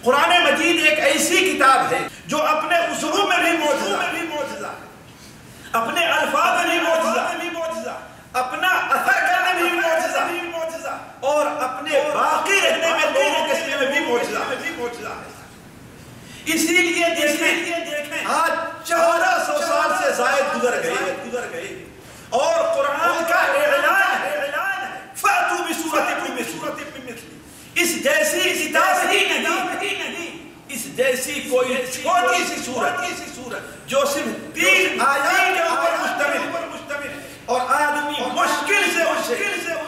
قرآن مجید ایک ایسی کتاب ہے جو اپنے اسلوب میں بھی معجزہ، اپنے الفاظ میں بھی معجزہ، اپنا اثر کرنے میں بھی معجزہ، اور اپنے باقی رہنے میں لوگوں کے سینے میں بھی معجزہ ہے۔ اسی لیے دیکھیں آج 1400 سال سے زائد گزر گئے اور قرآن کا اعلان ہے فَأْتُوا بِسُورَةٍ مِّن مِّثْلِهِ، اس جیسی کتاب ہی نہیں، اس جیسی کوئی چھوٹی سی سورت جو صرف 3 آیات کے اوپر مشتمل ہے اور آدمی مشکل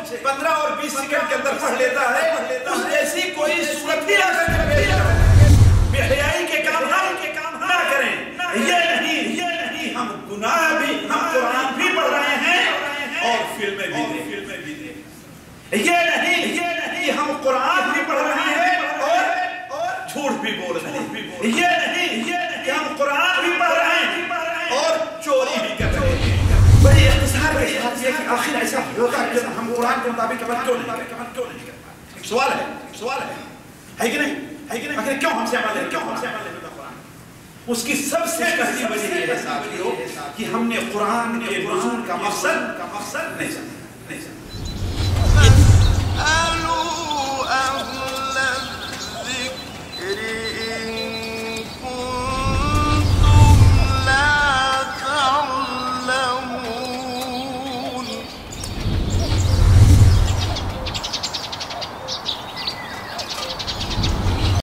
سے 15 اور 20 سیکنڈ کے اندر پڑھ لیتا ہے، اس جیسی کوئی سورت ہی بے حیائی کے کام نہ کریں۔ یہ نہیں ہم گناہ بھی، ہم قرآن بھی پڑھ رہے ہیں اور فلمیں بھی دیکھ رہے ہیں۔ یہ نہیں ہم قرآن بھی پڑھ رہے ہیں اور جھوٹ بھی بول رہے ہیں۔ یہ نہیں کہ ہم قرآن بھی پڑھ رہے ہیں اور چوری بھی کر رہے ہیں۔ بڑی اختصار کے ساتھ یہ کہ آخر ایسا ہوگا کہ ہم قرآن کے مطابق عمل کیوں نہیں کرتے؟ ایک سوال ہے کہ نہیں؟ آخر کیوں ہم سے عمل نہیں ہوتا قرآن؟ اس کی سب سے پہلی وجہ یہ ہے ساتھیو کہ ہم نے قرآن کے نزول کا مقصد نہیں سمجھا۔